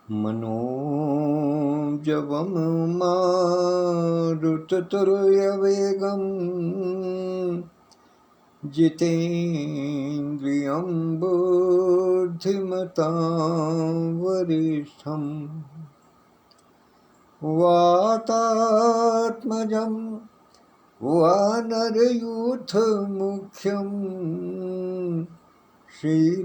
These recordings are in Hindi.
मनोजवं मारुततुल्यवेगं जितेन्द्रियं बुद्धिमतां वरिष्ठं वातात्मजं वानरयूथमुख्यं श्रीरामदूतं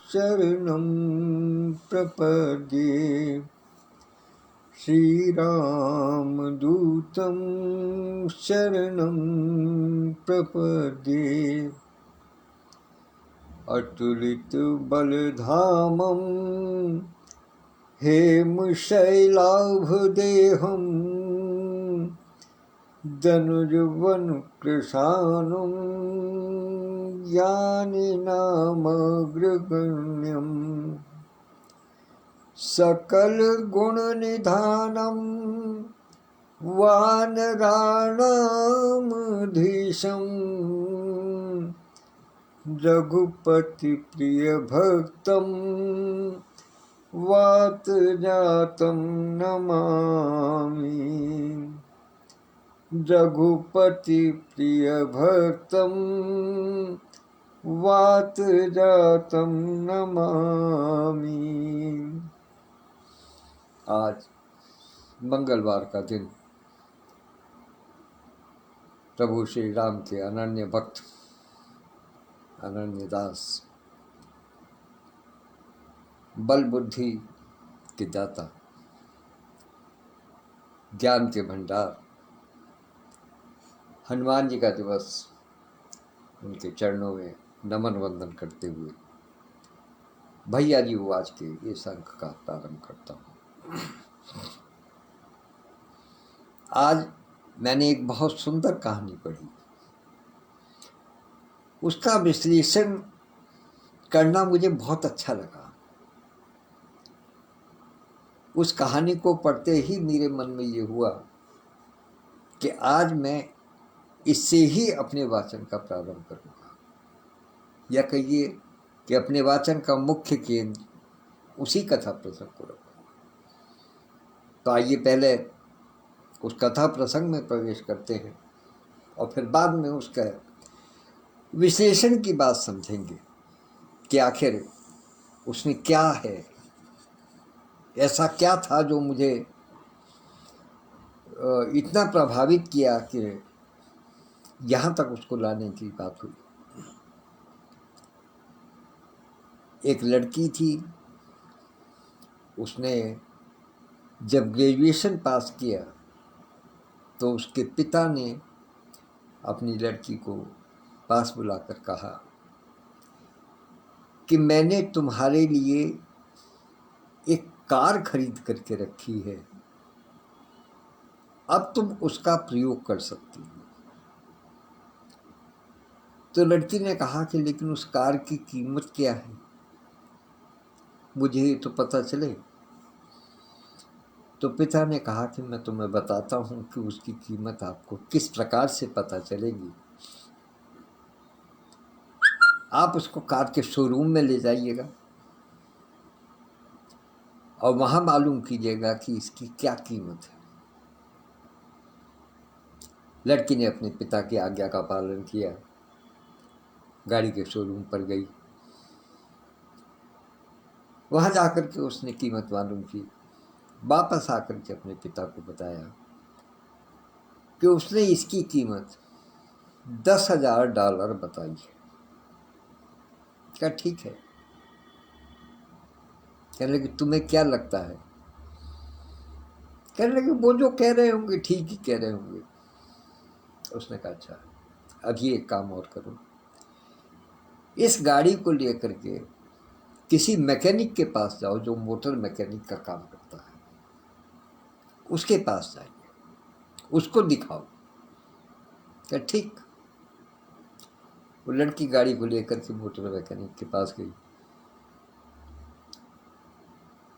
शरणं प्रपद्ये। श्रीरामदूतं शरणं प्रपद्ये। अतुलितबलधामं हेमशैलाभदेहं दनुजवनकृशानुं ज्ञानिनामग्रगण्यं सकलगुणनिधानं वानराणामधीशं रघुपतिप्रियभक्तं वातजातं नमामि। रघुपतिप्रियभक्तं वातजातं नमामि। आज मंगलवार का दिन प्रभु श्री राम के अनन्य भक्त अनन्य दास बल बुद्धि के दाता ज्ञान के भंडार हनुमान जी का दिवस, उनके चरणों में नमन वंदन करते हुए भैया जी वो आज के इस अंक का प्रारंभ करता हूँ। आज मैंने एक बहुत सुंदर कहानी पढ़ी, उसका विश्लेषण करना मुझे बहुत अच्छा लगा। उस कहानी को पढ़ते ही मेरे मन में ये हुआ कि आज मैं इससे ही अपने वाचन का प्रारंभ करूँगा, या कहिए कि अपने वाचन का मुख्य केंद्र उसी कथा प्रसंग को रखूँगा। तो आइए पहले उस कथा प्रसंग में प्रवेश करते हैं और फिर बाद में उसका विश्लेषण की बात समझेंगे कि आखिर उसमें क्या है, ऐसा क्या था जो मुझे इतना प्रभावित किया कि यहाँ तक उसको लाने की बात हुई। एक लड़की थी, उसने जब ग्रेजुएशन पास किया तो उसके पिता ने अपनी लड़की को पास बुलाकर कहा कि मैंने तुम्हारे लिए एक कार खरीद करके रखी है, अब तुम उसका प्रयोग कर सकती हो। तो लड़की ने कहा कि लेकिन उस कार की कीमत क्या है, मुझे तो पता चले। तो पिता ने कहा कि मैं तुम्हें बताता हूँ कि उसकी कीमत आपको किस प्रकार से पता चलेगी। आप उसको कार के शोरूम में ले जाइएगा और वहाँ मालूम कीजिएगा कि इसकी क्या कीमत है। लड़की ने अपने पिता की आज्ञा का पालन किया, गाड़ी के शोरूम पर गई। वहाँ जाकर के उसने कीमत मालूम की, वापस आकर के अपने पिता को बताया कि उसने इसकी कीमत $10,000 बताई है। क्या ठीक है? कहने लगे तुम्हें क्या लगता है? कहने लगे वो जो कह रहे होंगे ठीक ही कह रहे होंगे। उसने कहा अच्छा, अभी एक काम और करो, इस गाड़ी को लेकर के किसी मैकेनिक के पास जाओ जो मोटर मैकेनिक का काम करता है, उसके पास जाइए, उसको दिखाओ। क्या ठीक? वो लड़की गाड़ी को लेकर के मोटर मैकेनिक के पास गई।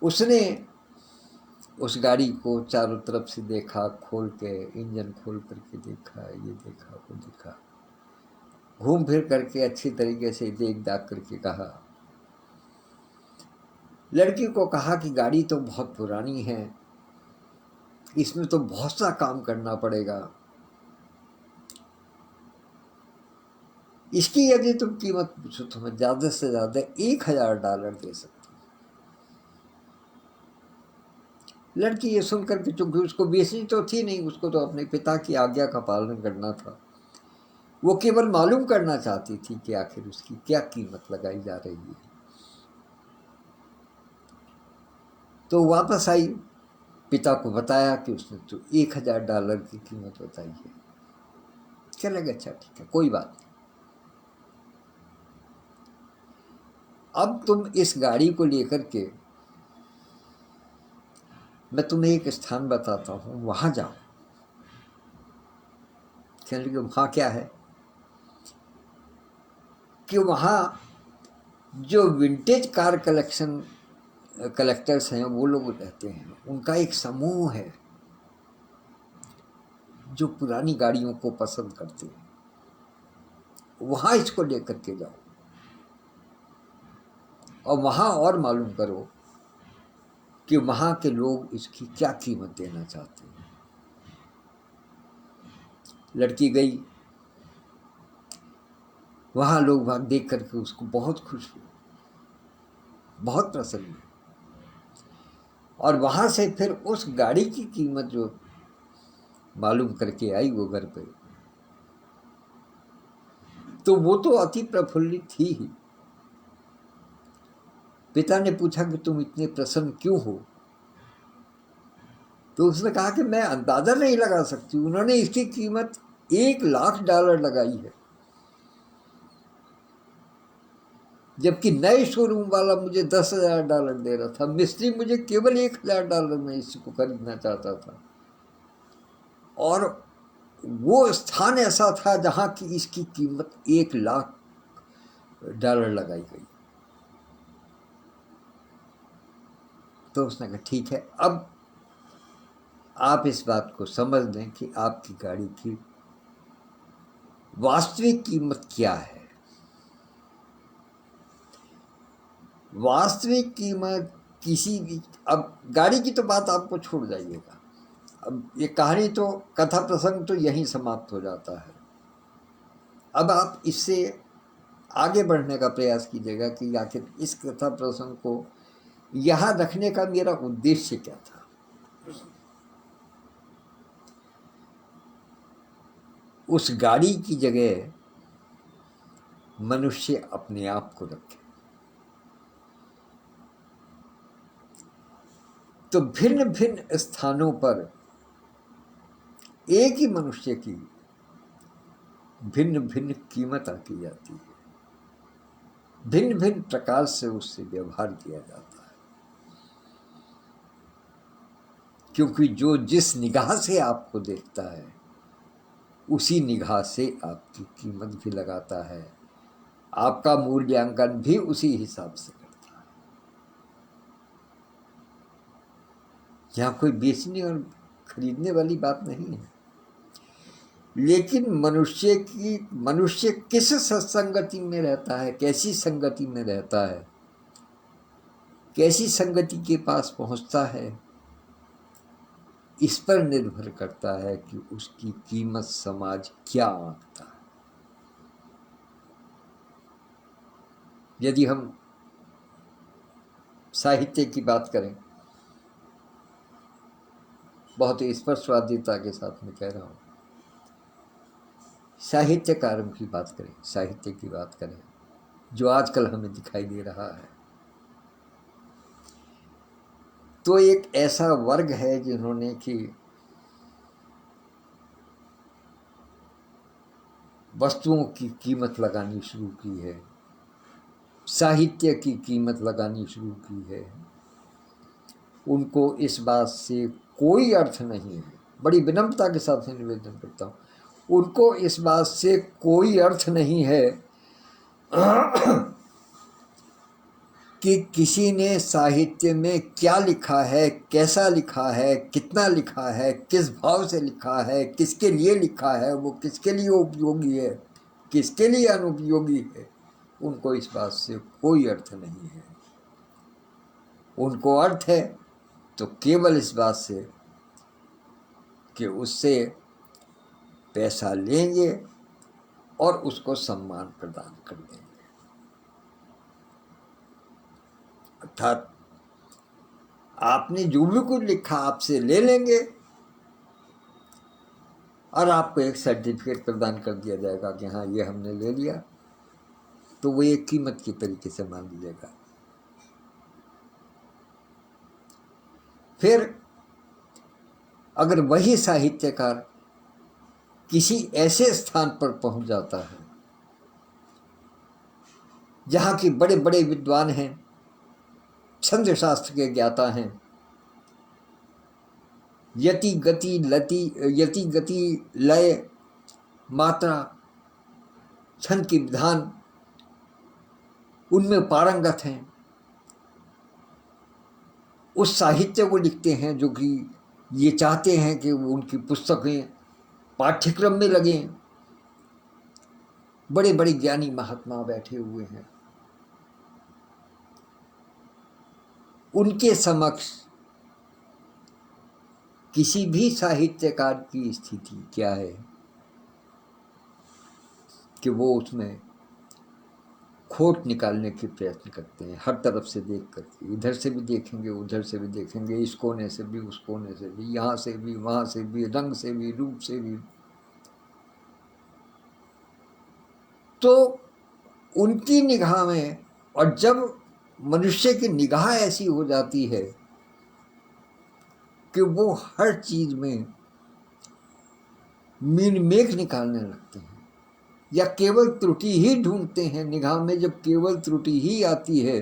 उसने उस गाड़ी को चारों तरफ से देखा, खोल के इंजन खोल करके देखा, ये देखा वो देखा, घूम फिर करके अच्छी तरीके से देख दाख करके कहा लड़की को कहा कि गाड़ी तो बहुत पुरानी है, इसमें तो बहुत सा काम करना पड़ेगा, इसकी यदि तुम कीमत पूछो तो मैं ज़्यादा से ज़्यादा $1000 दे सकती। लड़की ये सुनकर के, चूंकि उसको बेचनी तो थी नहीं, उसको तो अपने पिता की आज्ञा का पालन करना था, वो केवल मालूम करना चाहती थी कि आखिर उसकी क्या कीमत लगाई जा रही है। तो वापस आई, पिता को बताया कि उसने तो $1000 की कीमत बताई है। चले गए, अच्छा ठीक है, कोई बात नहीं। अब तुम इस गाड़ी को लेकर के, मैं तुम्हें एक स्थान बताता हूँ, वहां जाओ। कहने लगे वहां क्या है? कि वहां जो विंटेज कार कलेक्टर्स हैं वो लोग रहते हैं, उनका एक समूह है जो पुरानी गाड़ियों को पसंद करते हैं, वहां इसको लेकर के जाओ और वहां और मालूम करो कि वहां के लोग इसकी क्या कीमत देना चाहते हैं। लड़की गई, वहां लोग वहां देख करके उसको बहुत खुश हुए, बहुत प्रसन्न हुए, और वहां से फिर उस गाड़ी की कीमत जो मालूम करके आई वो घर पे, तो वो तो अति प्रफुल्लित थी ही। पिता ने पूछा कि तुम इतने प्रसन्न क्यों हो? तो उसने कहा कि मैं अंदाजा नहीं लगा सकती, उन्होंने इसकी कीमत $1,00,000 लगाई है, जबकि नए शोरूम वाला मुझे $10,000 दे रहा था, मिस्त्री मुझे केवल $1,000 में इसको खरीदना चाहता था, और वो स्थान ऐसा था जहां की इसकी कीमत $1,00,000 लगाई गई। तो उसने कहा ठीक है, अब आप इस बात को समझ लें कि आपकी गाड़ी की वास्तविक कीमत क्या है। वास्तविक कीमत किसी भी, अब गाड़ी की तो बात आपको छोड़ जाइएगा, अब ये कहानी तो, कथा प्रसंग तो यहीं समाप्त हो जाता है। अब आप इससे आगे बढ़ने का प्रयास कीजिएगा कि आखिर इस कथा प्रसंग को यहाँ रखने का मेरा उद्देश्य क्या था। उस गाड़ी की जगह मनुष्य अपने आप को रखे, तो भिन्न भिन्न स्थानों पर एक ही मनुष्य की भिन्न भिन्न कीमत आकी जाती है, भिन्न भिन्न प्रकार से उससे व्यवहार किया जाता है, क्योंकि जो जिस निगाह से आपको देखता है उसी निगाह से आपकी कीमत भी लगाता है, आपका मूल्यांकन भी उसी हिसाब से करता है। यहाँ कोई बेचने और खरीदने वाली बात नहीं है, लेकिन मनुष्य किस सत्संगति में रहता है, कैसी संगति में रहता है, कैसी संगति के पास पहुंचता है, इस पर निर्भर करता है कि उसकी कीमत समाज क्या आंकता है। यदि हम साहित्य की बात करें, बहुत ही स्पष्टवादिता के साथ में कह रहा हूं, साहित्यकारों की बात करें, साहित्य की बात करें जो आजकल हमें दिखाई दे रहा है, तो एक ऐसा वर्ग है जिन्होंने कि वस्तुओं की कीमत लगानी शुरू की है, साहित्य की कीमत लगानी शुरू की है। उनको इस बात से कोई अर्थ नहीं है, बड़ी विनम्रता के साथ निवेदन करता हूँ, उनको इस बात से कोई अर्थ नहीं है कि किसी ने साहित्य में क्या लिखा है, कैसा लिखा है, कितना लिखा है, किस भाव से लिखा है, किसके लिए लिखा है, वो किसके लिए उपयोगी है, किसके लिए अनुपयोगी है, उनको इस बात से कोई अर्थ नहीं है। उनको अर्थ है तो केवल इस बात से कि उससे पैसा लेंगे और उसको सम्मान प्रदान कर देंगे। अर्थात आपने जो भी कुछ लिखा आपसे ले लेंगे और आपको एक सर्टिफिकेट प्रदान कर दिया जाएगा कि हाँ ये हमने ले लिया, तो वो एक कीमत की तरीके से मान लीजिएगा। फिर अगर वही साहित्यकार किसी ऐसे स्थान पर पहुंच जाता है जहाँ की बड़े बड़े विद्वान हैं, छंद शास्त्र के ज्ञाता हैं, यति गति लय मात्रा छंद की विधान उनमें पारंगत हैं, उस साहित्य को लिखते हैं जो कि ये चाहते हैं कि उनकी पुस्तकें पाठ्यक्रम में लगें। बड़े बड़े ज्ञानी महात्मा बैठे हुए हैं, उनके समक्ष किसी भी साहित्यकार की स्थिति क्या है कि वो उसमें खोट निकालने के प्रयत्न करते हैं। हर तरफ से देख करके, इधर से भी देखेंगे, उधर से भी देखेंगे, इस कोने से भी, उस कोने से भी, यहाँ से भी, वहाँ से भी, रंग से भी, रूप से भी। तो उनकी निगाह में, और जब मनुष्य की निगाह ऐसी हो जाती है कि वो हर चीज में मीन मेघ निकालने लगते हैं या केवल त्रुटि ही ढूंढते हैं, निगाह में जब केवल त्रुटि ही आती है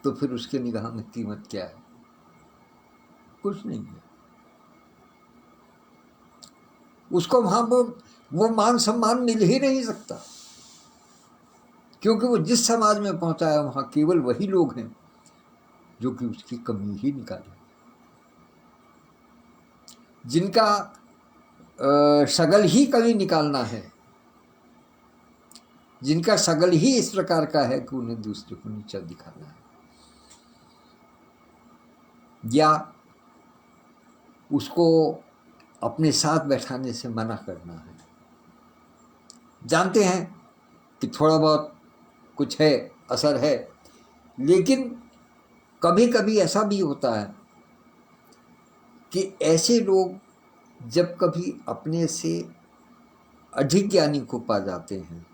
तो फिर उसके निगाह में कीमत क्या है? कुछ नहीं है। उसको वहां वो मान सम्मान मिल ही नहीं सकता, क्योंकि वो जिस समाज में पहुंचा है वहां केवल वही लोग हैं जो कि उसकी कमी ही निकाले, जिनका सगल ही कभी निकालना है, जिनका सगल ही इस प्रकार का है कि उन्हें दूसरे को नीचा दिखाना है या उसको अपने साथ बैठाने से मना करना है। जानते हैं कि थोड़ा बहुत कुछ है, असर है, लेकिन कभी कभी ऐसा भी होता है कि ऐसे लोग जब कभी अपने से अधिक ज्ञानी को पा जाते हैं,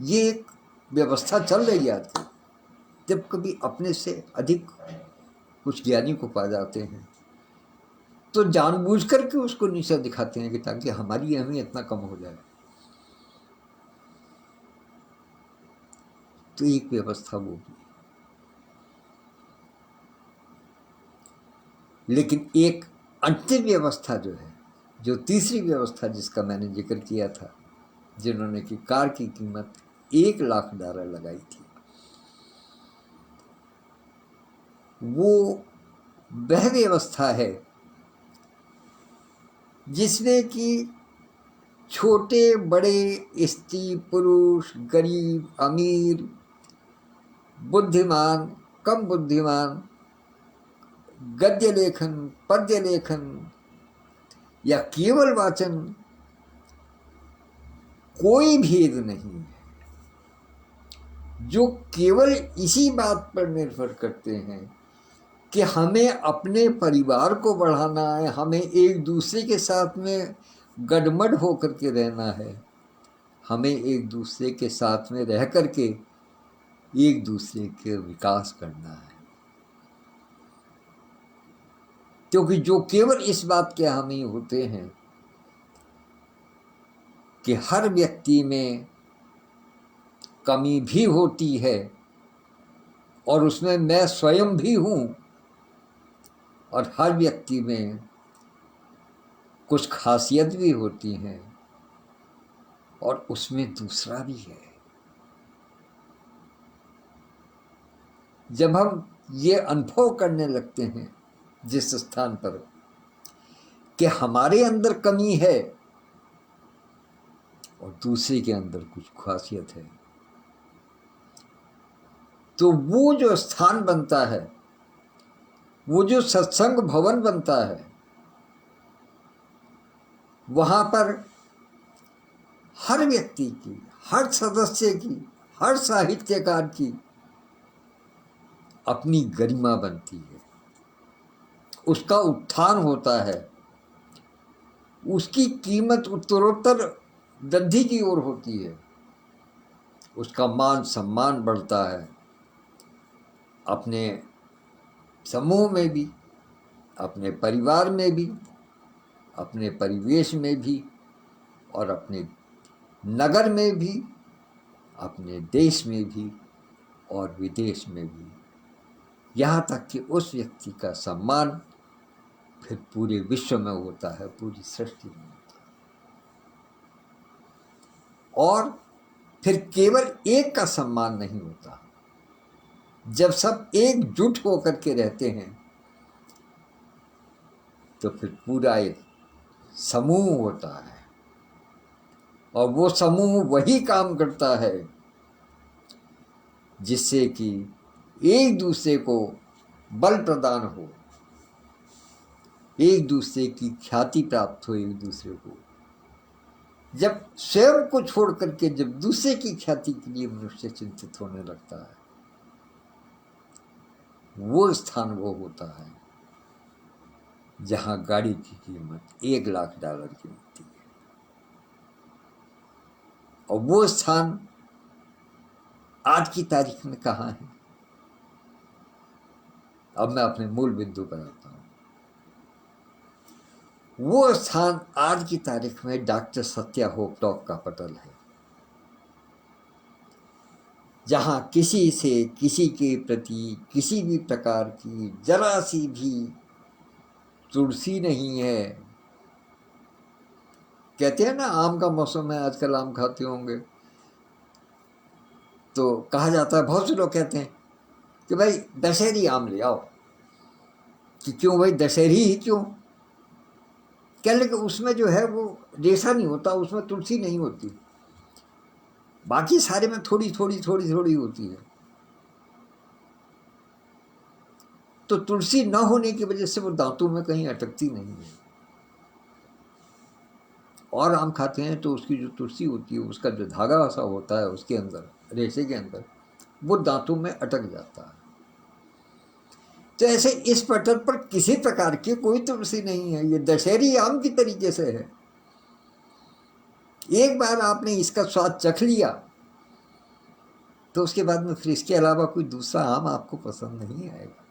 ये एक व्यवस्था चल रही है, जब कभी अपने से अधिक कुछ ज्ञानी को पा जाते हैं तो जानबूझ करके उसको नीचा दिखाते हैं कि ताकि हमारी अहमियत ना कम हो जाए। तो एक व्यवस्था वो भी, लेकिन एक अंतिम व्यवस्था जो है, जो तीसरी व्यवस्था जिसका मैंने जिक्र किया था, जिन्होंने की कार की कीमत $1,00,000 लगाई थी, वो वह व्यवस्था है जिसमें कि छोटे बड़े, स्त्री पुरुष, गरीब अमीर, बुद्धिमान कम बुद्धिमान, गद्य लेखन पद्य लेखन या केवल वाचन, कोई भेद नहीं है, जो केवल इसी बात पर निर्भर करते हैं कि हमें अपने परिवार को बढ़ाना है, हमें एक दूसरे के साथ में गडमड होकर के रहना है, हमें एक दूसरे के साथ में रह करके एक दूसरे के विकास करना है। क्योंकि जो केवल इस बात के हामी होते हैं कि हर व्यक्ति में कमी भी होती है और उसमें मैं स्वयं भी हूं, और हर व्यक्ति में कुछ खासियत भी होती हैं और उसमें दूसरा भी है। जब हम ये अनुभव करने लगते हैं जिस स्थान पर कि हमारे अंदर कमी है और दूसरे के अंदर कुछ खासियत है, तो वो जो स्थान बनता है, वो जो सत्संग भवन बनता है, वहाँ पर हर व्यक्ति की, हर सदस्य की, हर साहित्यकार की अपनी गरिमा बनती है, उसका उत्थान होता है, उसकी कीमत उत्तरोत्तर वृद्धि की ओर होती है, उसका मान सम्मान बढ़ता है, अपने समूह में भी, अपने परिवार में भी, अपने परिवेश में भी, और अपने नगर में भी, अपने देश में भी और विदेश में भी, यहाँ तक कि उस व्यक्ति का सम्मान फिर पूरे विश्व में होता है, पूरी सृष्टि में होता है। और फिर केवल एक का सम्मान नहीं होता, जब सब एकजुट होकर के रहते हैं तो फिर पूरा एक समूह होता है, और वो समूह वही काम करता है जिससे कि एक दूसरे को बल प्रदान हो, एक दूसरे की ख्याति प्राप्त हो, एक दूसरे को। जब स्वयं को छोड़ करके जब दूसरे की ख्याति के लिए मनुष्य चिंतित होने लगता है, वो स्थान वो होता है जहां गाड़ी की कीमत $1,00,000 की होती है। और वो स्थान आज की तारीख में कहाँ है? अब मैं अपने मूल बिंदु पर आता हूं। वो स्थान आज की तारीख में डॉक्टर सत्या होपटॉक का पटल है, जहां किसी से किसी के प्रति किसी भी प्रकार की जरा सी भी तुलसी नहीं है। कहते हैं ना, आम का मौसम है, आजकल आम खाते होंगे, तो कहा जाता है, बहुत से लोग कहते हैं कि भाई दशहरी आम ले आओ। कि क्यों भाई, दशहरी ही क्यों? कह लेकिन उसमें जो है वो रेशा नहीं होता, उसमें तुलसी नहीं होती, बाकी सारे में थोड़ी थोड़ी थोड़ी थोड़ी होती है। तो तुलसी न होने की वजह से वो दांतों में कहीं अटकती नहीं है। और आम खाते हैं तो उसकी जो तुलसी होती है, उसका जो धागा सा होता है उसके अंदर, रेशे के अंदर, वो दांतों में अटक जाता है। तो ऐसे इस पटल पर किसी प्रकार की कोई तुलसी नहीं है, ये दशहरी आम की तरीके से है। एक बार आपने इसका स्वाद चख लिया तो उसके बाद में फिर इसके अलावा कोई दूसरा आम आपको पसंद नहीं आएगा।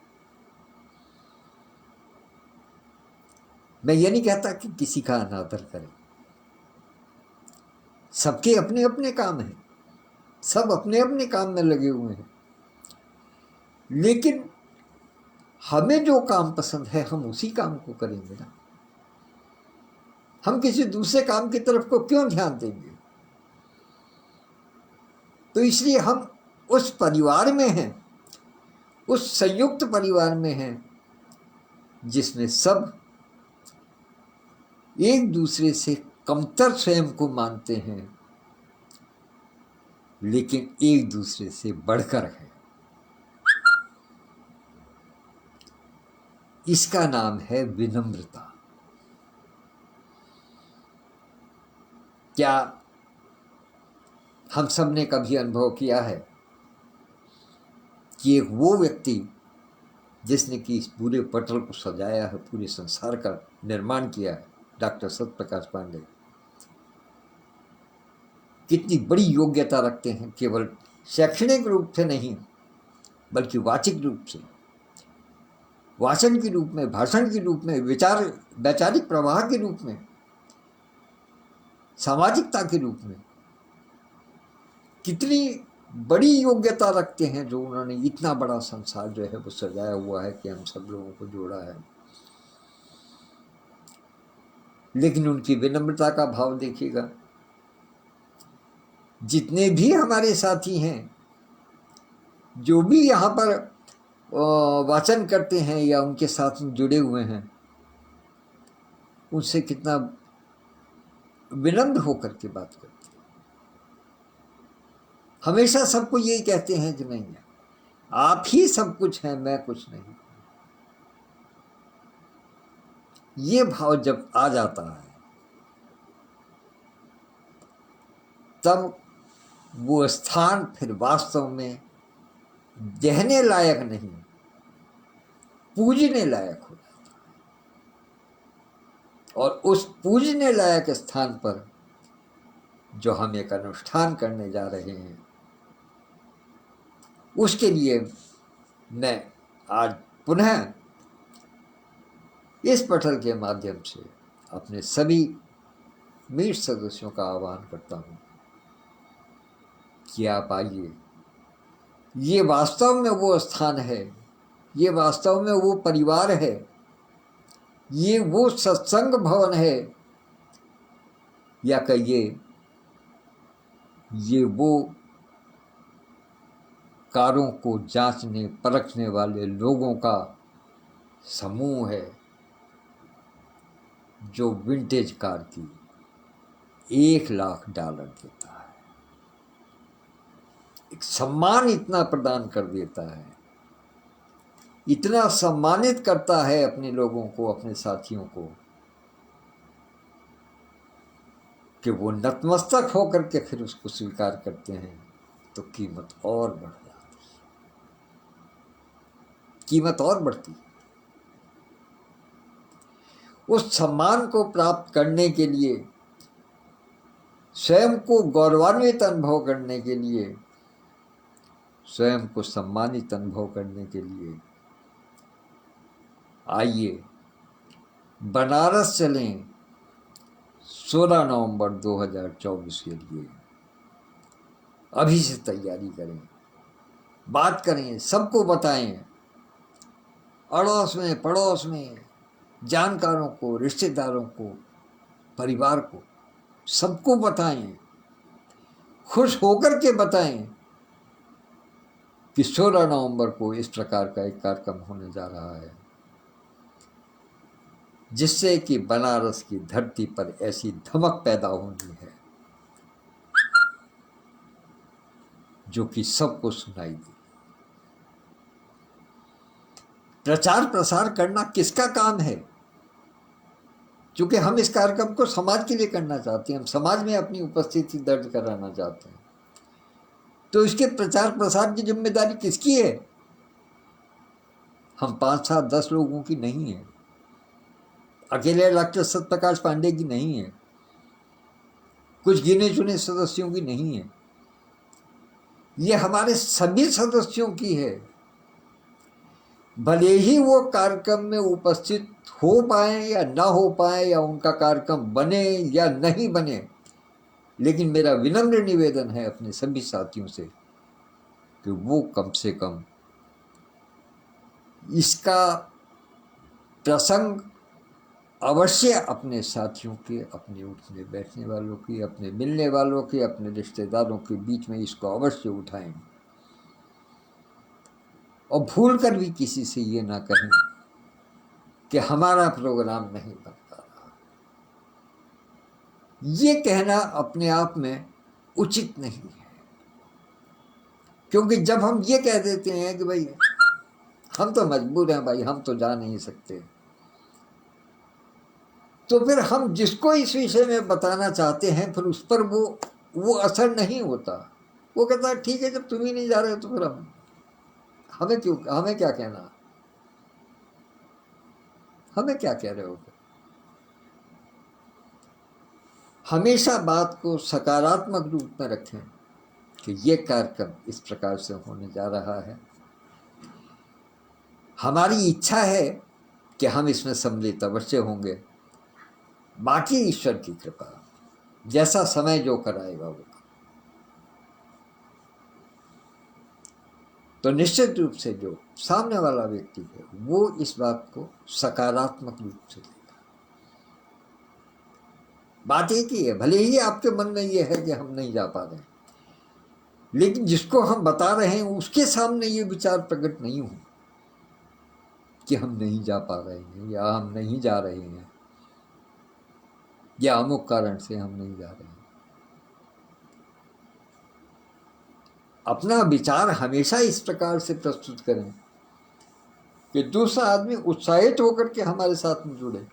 मैं ये नहीं कहता कि किसी का अनादर करें, सबके अपने अपने काम हैं, सब अपने अपने काम में लगे हुए हैं, लेकिन हमें जो काम पसंद है हम उसी काम को करेंगे ना। हम किसी दूसरे काम की तरफ को क्यों ध्यान देंगे? तो इसलिए हम उस परिवार में हैं, उस संयुक्त परिवार में हैं जिसमें सब एक दूसरे से कमतर स्वयं को मानते हैं, लेकिन एक दूसरे से बढ़कर है। इसका नाम है विनम्रता। क्या हम सब ने कभी अनुभव किया है कि एक वो व्यक्ति जिसने कि इस पूरे पटल को सजाया है, पूरे संसार का निर्माण किया है, डॉक्टर सत्यप्रकाश पांडे, कितनी बड़ी योग्यता रखते हैं, केवल शैक्षणिक रूप से नहीं बल्कि वाचिक रूप से, वाचन के रूप में, भाषण के रूप में, वैचारिक प्रवाह के रूप में, सामाजिकता के रूप में कितनी बड़ी योग्यता रखते हैं, जो उन्होंने इतना बड़ा संसार जो है वो सजाया हुआ है कि हम सब लोगों को जोड़ा है। लेकिन उनकी विनम्रता का भाव देखिएगा। जितने भी हमारे साथी हैं, जो भी यहाँ पर वाचन करते हैं या उनके साथ जुड़े हुए हैं, उनसे कितना विनम्र होकर के बात करते हैं। हमेशा सबको यही कहते हैं कि नहीं है, आप ही सब कुछ हैं, मैं कुछ नहीं। ये भाव जब आ जाता है तब वो स्थान फिर वास्तव में कहने लायक नहीं, पूजने लायक हो जाता है। और उस पूजने लायक स्थान पर जो हम एक अनुष्ठान करने जा रहे हैं, उसके लिए मैं आज पुनः इस पटल के माध्यम से अपने सभी मीट सदस्यों का आह्वान करता हूं कि आप आइए। ये वास्तव में वो स्थान है, ये वास्तव में वो परिवार है, ये वो सत्संग भवन है, या कहिए ये वो कारों को जांचने परखने वाले लोगों का समूह है जो विंटेज कार की $1,00,000 देता है, एक सम्मान इतना प्रदान कर देता है, इतना सम्मानित करता है अपने लोगों को, अपने साथियों को, कि वो नतमस्तक होकर के फिर उसको स्वीकार करते हैं, तो कीमत और बढ़ जाती है, कीमत और बढ़ती है। उस सम्मान को प्राप्त करने के लिए, स्वयं को गौरवान्वित अनुभव करने के लिए, स्वयं को सम्मानित अनुभव करने के लिए आइए बनारस चलें 16 नवंबर 2024 के लिए। अभी से तैयारी करें, बात करें, सबको बताएं, अड़ोस में पड़ोस में, जानकारों को, रिश्तेदारों को, परिवार को, सबको बताएं, खुश होकर के बताएं कि 16 नवंबर को इस प्रकार का एक कार्यक्रम होने जा रहा है, जिससे कि बनारस की धरती पर ऐसी धमक पैदा होनी है जो कि सबको सुनाई दे। प्रचार प्रसार करना किसका काम है? क्योंकि हम इस कार्यक्रम को समाज के लिए करना चाहते हैं, हम समाज में अपनी उपस्थिति दर्ज कराना चाहते हैं, तो इसके प्रचार प्रसार की जिम्मेदारी किसकी है? हम 5, 7, 10 लोगों की नहीं है, अकेले डॉक्टर सत्यप्रकाश पांडे की नहीं है, कुछ गिने चुने सदस्यों की नहीं है, ये हमारे सभी सदस्यों की है। भले ही वो कार्यक्रम में उपस्थित हो पाए या ना हो पाए, या उनका कार्यक्रम बने या नहीं बने, लेकिन मेरा विनम्र निवेदन है अपने सभी साथियों से कि वो कम से कम इसका प्रसंग अवश्य अपने साथियों के, अपने उठने बैठने वालों की, अपने मिलने वालों के, अपने रिश्तेदारों के बीच में इसको अवश्य उठाएं, और भूल कर भी किसी से ये ना कहें कि हमारा प्रोग्राम नहीं बनता रहा। ये कहना अपने आप में उचित नहीं है, क्योंकि जब हम ये कह देते हैं कि भाई हम तो मजबूर हैं, भाई हम तो जा नहीं सकते, तो फिर हम जिसको इस विषय में बताना चाहते हैं फिर उस पर वो असर नहीं होता। वो कहता है ठीक है, जब तुम ही नहीं जा रहे हो तो फिर हमें क्यों, हमें क्या कहना, हमें क्या कह रहे हो। हमेशा बात को सकारात्मक रूप में रखें कि ये कार्यक्रम इस प्रकार से होने जा रहा है, हमारी इच्छा है कि हम इसमें सम्मिलित अवश्य होंगे, बाकी ईश्वर की कृपा, जैसा समय जो कराएगा वो। तो निश्चित रूप से जो सामने वाला व्यक्ति है वो इस बात को सकारात्मक रूप से लेगा। बात एक ही है, भले ही आपके मन में ये है कि हम नहीं जा पा रहे, लेकिन जिसको हम बता रहे हैं उसके सामने ये विचार प्रकट नहीं हो कि हम नहीं जा पा रहे हैं, या हम नहीं जा रहे हैं, या अमुक कारण से हम नहीं जा रहे हैं। अपना विचार हमेशा इस प्रकार से प्रस्तुत करें कि दूसरा आदमी उत्साहित होकर के हमारे साथ में जुड़े,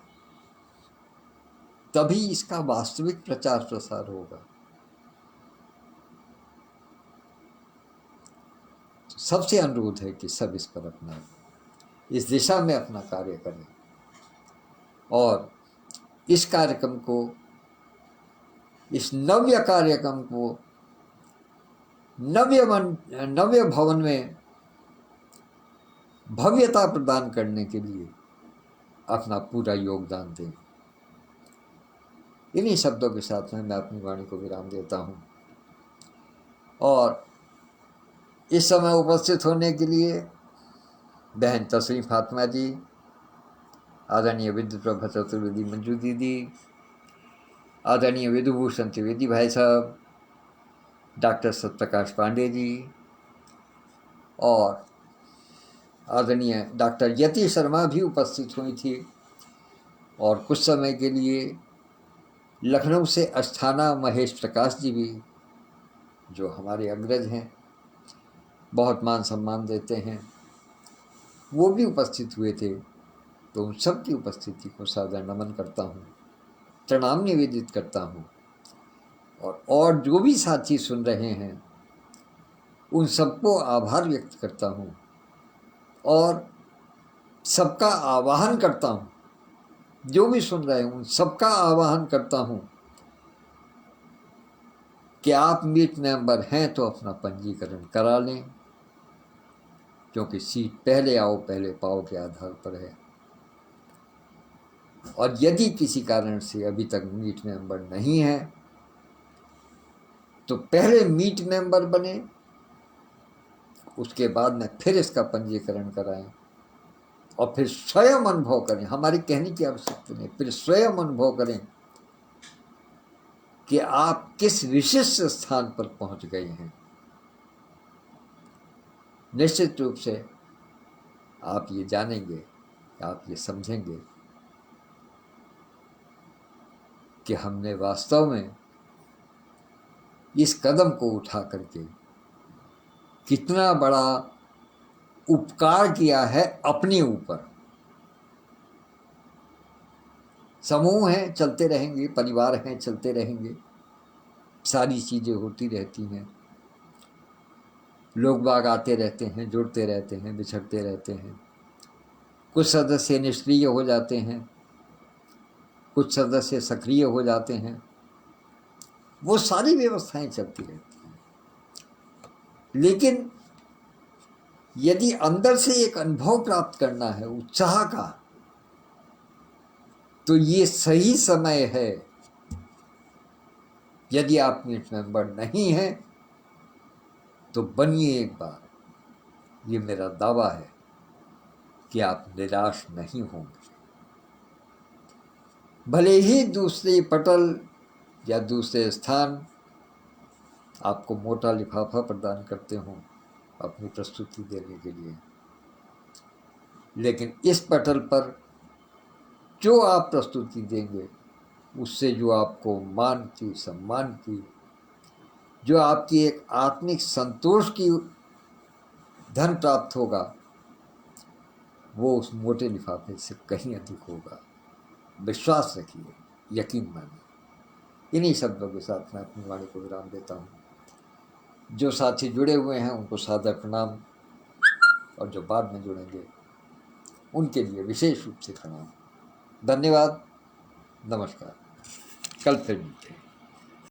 तभी इसका वास्तविक प्रचार प्रसार होगा। तो सबसे अनुरोध है कि सब इस पर अपना, इस दिशा में अपना कार्य करें और इस कार्यक्रम को, इस नव्य कार्यक्रम को नव्य भवन में भव्यता प्रदान करने के लिए अपना पूरा योगदान दें। इन्हीं शब्दों के साथ में मैं अपनी वाणी को विराम देता हूं और इस समय उपस्थित होने के लिए बहन तस्रीम फातिमा जी, आदरणीय विद्युत प्रभा चतुर्वेदी मंजू दीदी, आदरणीय विदुभूषण त्रिवेदी भाई साहब, डॉक्टर सत्यप्रकाश पांडे जी और आदरणीय डॉक्टर यति शर्मा भी उपस्थित हुई थी और कुछ समय के लिए लखनऊ से अस्थाना महेश प्रकाश जी भी, जो हमारे अग्रज हैं, बहुत मान सम्मान देते हैं, वो भी उपस्थित हुए थे। तो उन सब की उपस्थिति को सादर नमन करता हूँ, प्रणाम निवेदित करता हूँ और जो भी साथी सुन रहे हैं उन सबको आभार व्यक्त करता हूँ और सबका आवाहन करता हूँ, जो भी सुन रहे हैं उन सबका आवाहन करता हूँ कि आप मीट मेंबर हैं तो अपना पंजीकरण करा लें, क्योंकि सीट पहले आओ पहले पाओ के आधार पर है। और यदि किसी कारण से अभी तक मीट मेंबर नहीं है तो पहले मीट मेंबर बने, उसके बाद में फिर इसका पंजीकरण कराएं और फिर स्वयं अनुभव करें। हमारी कहने की आवश्यकता नहीं, फिर स्वयं अनुभव करें कि आप किस विशिष्ट स्थान पर पहुंच गए हैं। निश्चित रूप से आप ये जानेंगे, आप ये समझेंगे कि हमने वास्तव में इस कदम को उठा करके कितना बड़ा उपकार किया है अपने ऊपर। समूह हैं, चलते रहेंगे, परिवार हैं, चलते रहेंगे, सारी चीज़ें होती रहती हैं, लोग बाग आते रहते हैं, जुड़ते रहते हैं, बिछड़ते रहते हैं, कुछ सदस्य निष्क्रिय हो जाते हैं, कुछ सदस्य सक्रिय हो जाते हैं, वो सारी व्यवस्थाएं चलती रहती हैं। लेकिन यदि अंदर से एक अनुभव प्राप्त करना है उत्साह का, तो ये सही समय है। यदि आप मीट मेंबर नहीं हैं तो बनिए एक बार, ये मेरा दावा है कि आप निराश नहीं होंगे। भले ही दूसरे पटल या दूसरे स्थान आपको मोटा लिफाफा प्रदान करते हों अपनी प्रस्तुति देने के लिए, लेकिन इस पटल पर जो आप प्रस्तुति देंगे उससे जो आपको मान की, सम्मान की, जो आपकी एक आत्मिक संतोष की धन प्राप्त होगा, वो उस मोटे लिफाफे से कहीं अधिक होगा। विश्वास रखिए, यकीन मानिए। इन्हीं शब्दों के साथ मैं अपनी वाणी को विराम देता हूँ। जो साथी जुड़े हुए हैं उनको सादर प्रणाम और जो बाद में जुड़ेंगे उनके लिए विशेष रूप से प्रणाम। धन्यवाद, नमस्कार। कल फिर मिलते हैं।